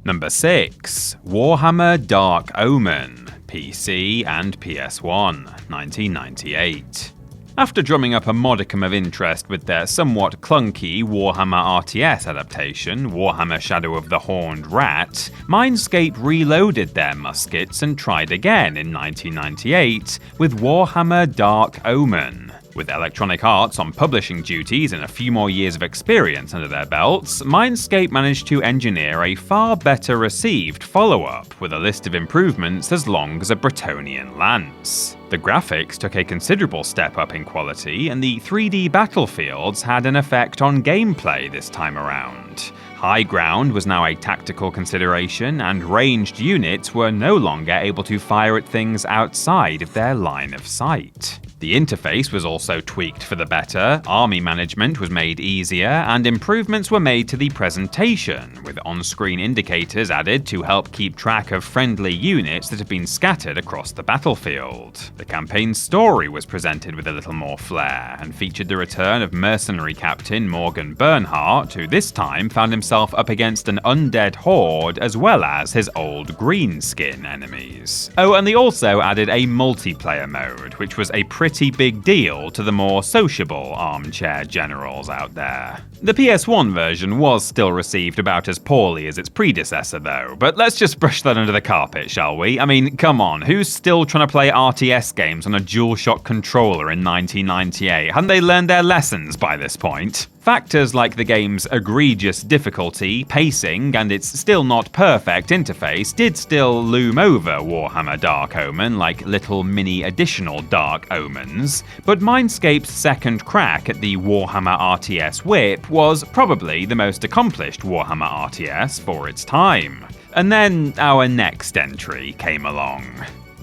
Number 6. Warhammer Dark Omen. PC and PS1, 1998. After drumming up a modicum of interest with their somewhat clunky Warhammer RTS adaptation, Warhammer Shadow of the Horned Rat, Mindscape reloaded their muskets and tried again in 1998 with Warhammer Dark Omen. With Electronic Arts on publishing duties and a few more years of experience under their belts, Mindscape managed to engineer a far better received follow-up with a list of improvements as long as a Bretonnian lance. The graphics took a considerable step up in quality, and the 3D battlefields had an effect on gameplay this time around. High ground was now a tactical consideration, and ranged units were no longer able to fire at things outside of their line of sight. The interface was also tweaked for the better, army management was made easier, and improvements were made to the presentation, with on-screen indicators added to help keep track of friendly units that have been scattered across the battlefield. The campaign's story was presented with a little more flair, and featured the return of mercenary captain Morgan Bernhardt, who this time found himself up against an undead horde as well as his old greenskin enemies. Oh, and they also added a multiplayer mode, which was a pretty big deal to the more sociable armchair generals out there. The PS1 version was still received about as poorly as its predecessor though, but let's just brush that under the carpet, shall we? I mean, come on, who's still trying to play RTS games on a DualShock controller in 1998? Hadn't they learned their lessons by this point? Factors like the game's egregious difficulty, pacing, and its still not perfect interface did still loom over Warhammer Dark Omen like little mini additional Dark Omens, but Mindscape's second crack at the Warhammer RTS whip was probably the most accomplished Warhammer RTS for its time. And then our next entry came along.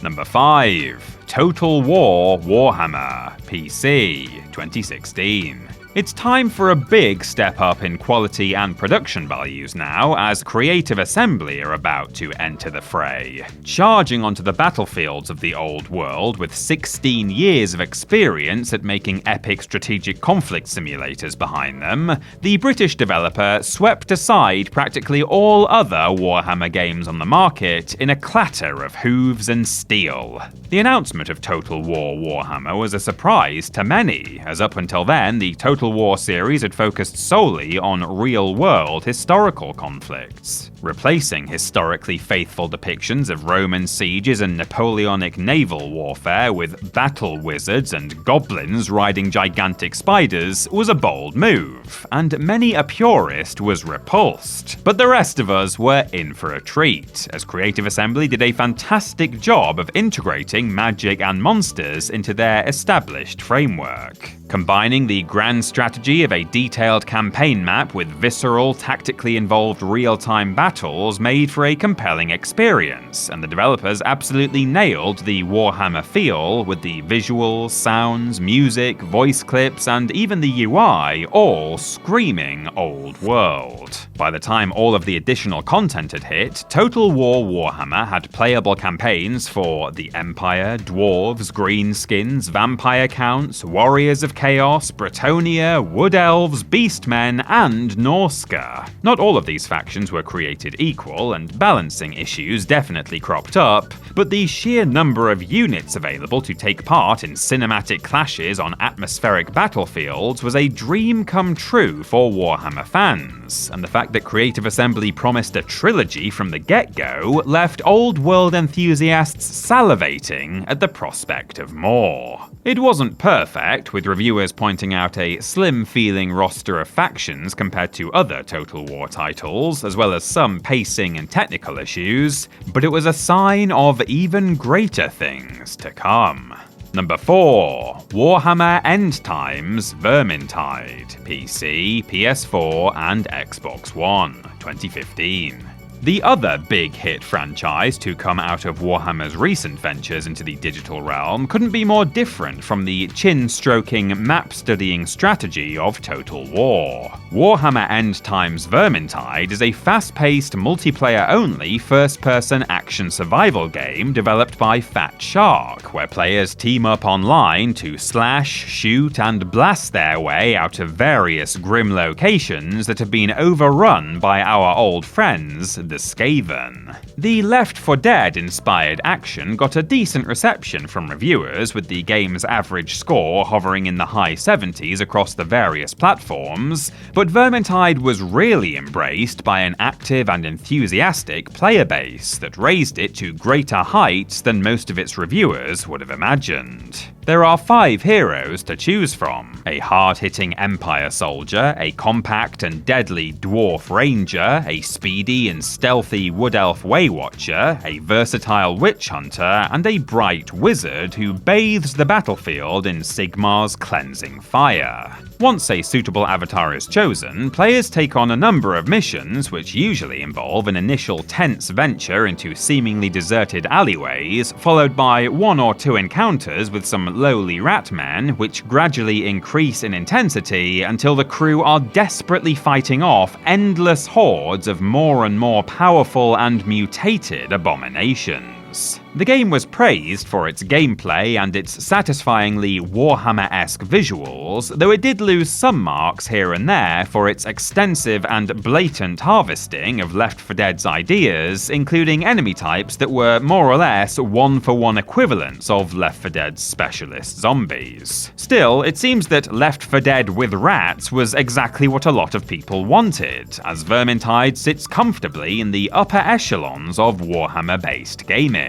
Number 5. Total War Warhammer PC 2016. It's time for a big step up in quality and production values now, as Creative Assembly are about to enter the fray. Charging onto the battlefields of the old world with 16 years of experience at making epic strategic conflict simulators behind them, the British developer swept aside practically all other Warhammer games on the market in a clatter of hooves and steel. The announcement of Total War Warhammer was a surprise to many, as up until then the Total War series had focused solely on real-world historical conflicts, replacing historically faithful depictions of Roman sieges and Napoleonic naval warfare with battle wizards and goblins riding gigantic spiders was a bold move, and many a purist was repulsed. But the rest of us were in for a treat, as Creative Assembly did a fantastic job of integrating magic and monsters into their established framework. Combining the grand strategy of a detailed campaign map with visceral, tactically involved real-time battles made for a compelling experience, and the developers absolutely nailed the Warhammer feel with the visuals, sounds, music, voice clips, and even the UI all screaming old world. By the time all of the additional content had hit, Total War Warhammer had playable campaigns for the Empire, Dwarves, Greenskins, Vampire Counts, Warriors of Chaos, Bretonnia, Wood Elves, Beastmen, and Norsca. Not all of these factions were created equal, and balancing issues definitely cropped up, but the sheer number of units available to take part in cinematic clashes on atmospheric battlefields was a dream come true for Warhammer fans, and the fact that Creative Assembly promised a trilogy from the get-go left old world enthusiasts salivating at the prospect of more. It wasn't perfect, with reviewers pointing out a slim-feeling roster of factions compared to other Total War titles, as well as some pacing and technical issues, but it was a sign of even greater things to come. Number 4. Warhammer End Times Vermintide, PC, PS4, and Xbox One, 2015. The other big hit franchise to come out of Warhammer's recent ventures into the digital realm couldn't be more different from the chin-stroking, map-studying strategy of Total War. Warhammer End Times Vermintide is a fast-paced, multiplayer-only, first-person action survival game developed by Fat Shark, where players team up online to slash, shoot, and blast their way out of various grim locations that have been overrun by our old friends, the Skaven. The Left 4 Dead-inspired action got a decent reception from reviewers, with the game's average score hovering in the high 70s across the various platforms, but Vermintide was really embraced by an active and enthusiastic player base that raised it to greater heights than most of its reviewers would have imagined. There are 5 heroes to choose from: a hard-hitting Empire soldier, a compact and deadly Dwarf Ranger, a speedy and stealthy Wood Elf Waywatcher, a versatile Witch Hunter, and a bright wizard who bathes the battlefield in Sigmar's cleansing fire. Once a suitable avatar is chosen, players take on a number of missions which usually involve an initial tense venture into seemingly deserted alleyways, followed by 1 or 2 encounters with some lowly ratmen, which gradually increase in intensity until the crew are desperately fighting off endless hordes of more and more powerful and mutated abominations. The game was praised for its gameplay and its satisfyingly Warhammer-esque visuals, though it did lose some marks here and there for its extensive and blatant harvesting of Left 4 Dead's ideas, including enemy types that were more or less one-for-one equivalents of Left 4 Dead's specialist zombies. Still, it seems that Left 4 Dead with rats was exactly what a lot of people wanted, as Vermintide sits comfortably in the upper echelons of Warhammer-based gaming.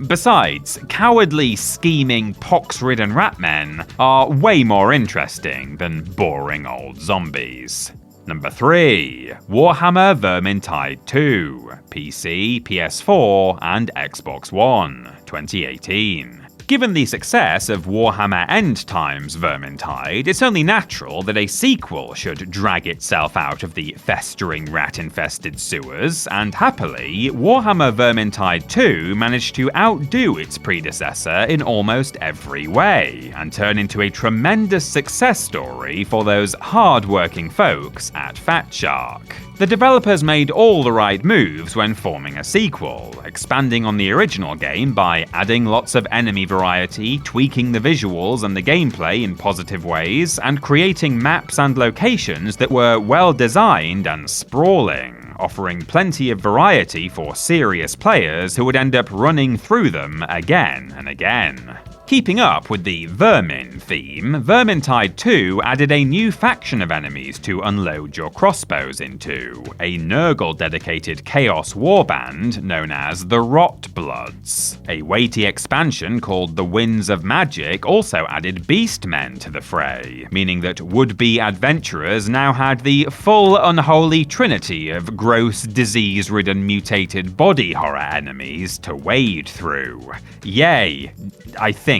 Besides, cowardly, scheming, pox-ridden ratmen are way more interesting than boring old zombies. Number 3. Warhammer Vermintide 2, PC, PS4, and Xbox One, 2018. Given the success of Warhammer End Times Vermintide, it's only natural that a sequel should drag itself out of the festering rat-infested sewers, and happily, Warhammer Vermintide 2 managed to outdo its predecessor in almost every way, and turn into a tremendous success story for those hard-working folks at Fat Shark. The developers made all the right moves when forming a sequel, expanding on the original game by adding lots of enemy variety, tweaking the visuals and the gameplay in positive ways, and creating maps and locations that were well designed and sprawling, offering plenty of variety for serious players who would end up running through them again and again. Keeping up with the vermin theme, Vermintide 2 added a new faction of enemies to unload your crossbows into, a Nurgle-dedicated Chaos warband known as the Rot Bloods. A weighty expansion called the Winds of Magic also added Beastmen to the fray, meaning that would-be adventurers now had the full unholy trinity of gross, disease-ridden, mutated body horror enemies to wade through. Yay, I think.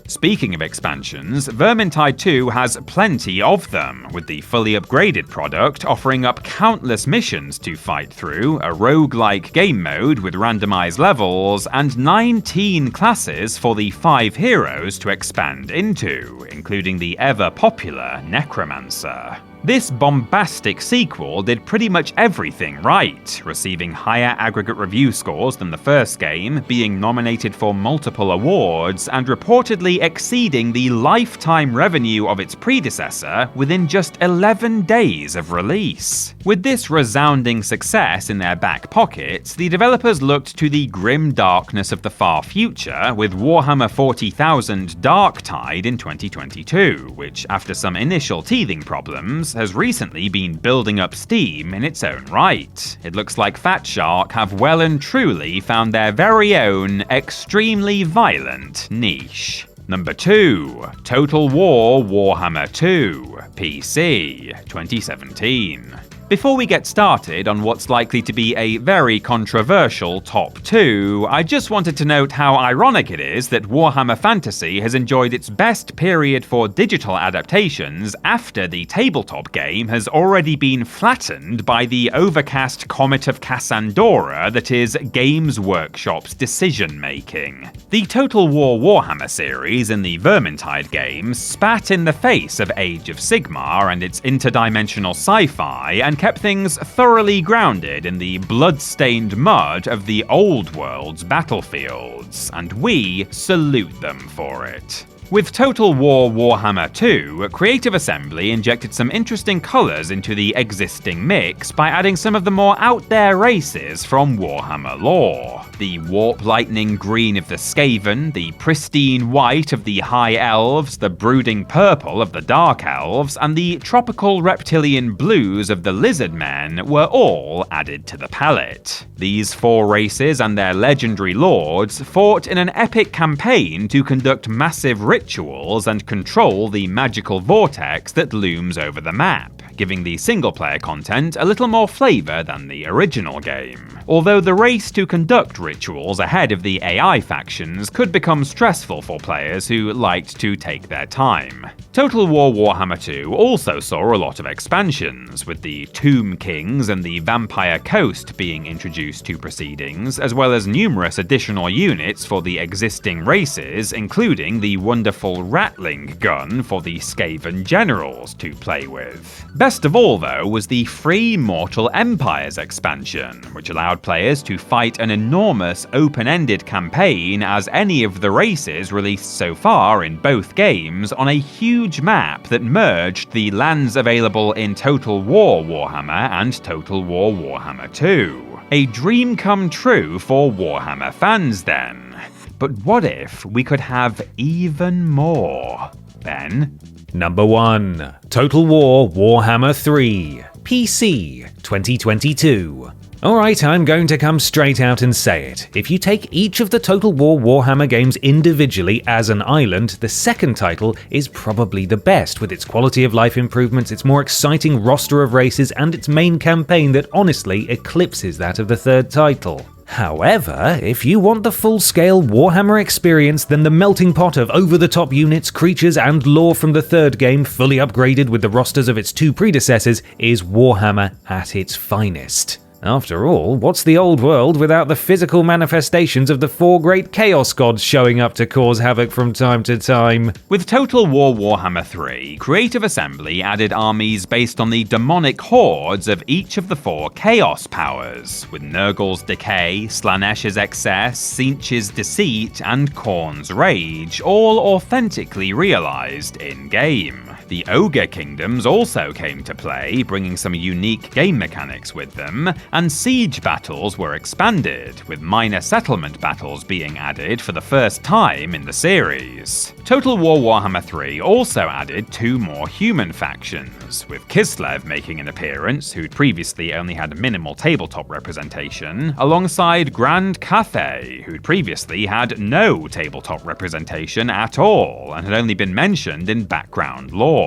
Speaking of expansions, Vermintide 2 has plenty of them, with the fully upgraded product offering up countless missions to fight through, a roguelike game mode with randomized levels, and 19 classes for the 5 heroes to expand into, including the ever-popular Necromancer. This bombastic sequel did pretty much everything right, receiving higher aggregate review scores than the first game, being nominated for multiple awards, and reportedly exceeding the lifetime revenue of its predecessor within just 11 days of release. With this resounding success in their back pockets, the developers looked to the grim darkness of the far future with Warhammer 40,000 Darktide in 2022, which, after some initial teething problems, has recently been building up steam in its own right. It looks like Fat Shark have well and truly found their very own, extremely violent niche. Number 2. Total War Warhammer II, PC, 2017. Before we get started on what's likely to be a very controversial top 2, I just wanted to note how ironic it is that Warhammer Fantasy has enjoyed its best period for digital adaptations after the tabletop game has already been flattened by the overcast comet of Cassandora that is Games Workshop's decision-making. The Total War Warhammer series in the Vermintide games spat in the face of Age of Sigmar and its interdimensional sci-fi, and kept things thoroughly grounded in the blood-stained mud of the old world's battlefields, and we salute them for it. With Total War Warhammer 2, Creative Assembly injected some interesting colours into the existing mix by adding some of the more out-there races from Warhammer lore. The warp lightning green of the Skaven, the pristine white of the High Elves, the brooding purple of the Dark Elves, and the tropical reptilian blues of the Lizard Men were all added to the palette. These 4 races and their legendary lords fought in an epic campaign to conduct massive rituals and control the magical vortex that looms over the map, giving the single-player content a little more flavour than the original game. Although the race to conduct rituals ahead of the AI factions could become stressful for players who liked to take their time. Total War Warhammer 2 also saw a lot of expansions, with the Tomb Kings and the Vampire Coast being introduced to proceedings, as well as numerous additional units for the existing races, including the wonderful Ratling gun for the Skaven generals to play with. Best of all, though, was the free Mortal Empires expansion, which allowed players to fight an enormous open-ended campaign as any of the races released so far in both games on a huge map that merged the lands available in Total War Warhammer and Total War Warhammer 2. A dream come true for Warhammer fans then. But what if we could have even more? Ben? Number 1. Total War Warhammer 3. PC 2022. Alright, I'm going to come straight out and say it. If you take each of the Total War Warhammer games individually as an island, the second title is probably the best, with its quality of life improvements, its more exciting roster of races, and its main campaign that honestly eclipses that of the third title. However, if you want the full-scale Warhammer experience, then the melting pot of over-the-top units, creatures, and lore from the third game, fully upgraded with the rosters of its two predecessors, is Warhammer at its finest. After all, what's the old world without the physical manifestations of the four great chaos gods showing up to cause havoc from time to time? With Total War Warhammer 3, Creative Assembly added armies based on the demonic hordes of each of the four chaos powers, with Nurgle's Decay, Slanesh's Excess, Tzeentch's Deceit, and Khorne's Rage, all authentically realised in-game. The Ogre Kingdoms also came to play, bringing some unique game mechanics with them, and siege battles were expanded, with minor settlement battles being added for the first time in the series. Total War Warhammer 3 also added two more human factions, with Kislev making an appearance, who'd previously only had minimal tabletop representation, alongside Grand Cathay, who'd previously had no tabletop representation at all, and had only been mentioned in background lore.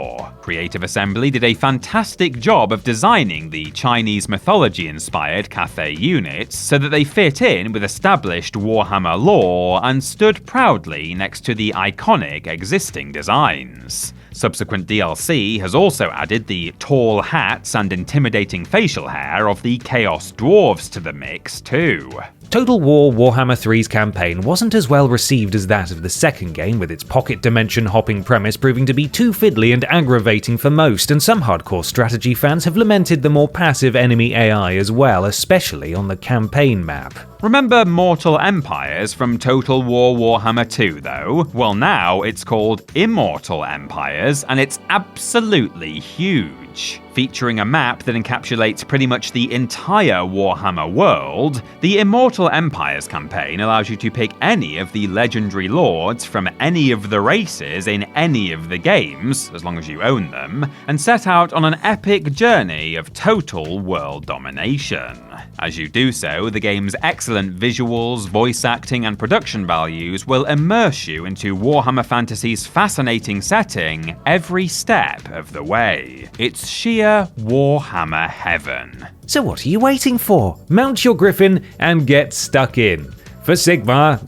Creative Assembly did a fantastic job of designing the Chinese mythology-inspired Cathay units so that they fit in with established Warhammer lore and stood proudly next to the iconic existing designs. Subsequent DLC has also added the tall hats and intimidating facial hair of the Chaos Dwarves to the mix too. Total War Warhammer 3's campaign wasn't as well received as that of the second game, with its pocket dimension hopping premise proving to be too fiddly and aggravating for most, and some hardcore strategy fans have lamented the more passive enemy AI as well, especially on the campaign map. Remember Mortal Empires from Total War Warhammer 2 though? Well, now it's called Immortal Empires, and it's absolutely huge. Featuring a map that encapsulates pretty much the entire Warhammer world, the Immortal Empires campaign allows you to pick any of the legendary lords from any of the races in any of the games, as long as you own them, and set out on an epic journey of total world domination. As you do so, the game's excellent visuals, voice acting, and production values will immerse you into Warhammer Fantasy's fascinating setting every step of the way. It's sheer Warhammer heaven. So what are you waiting for? Mount your griffin and get stuck in. For Sigmar,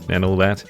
and all that.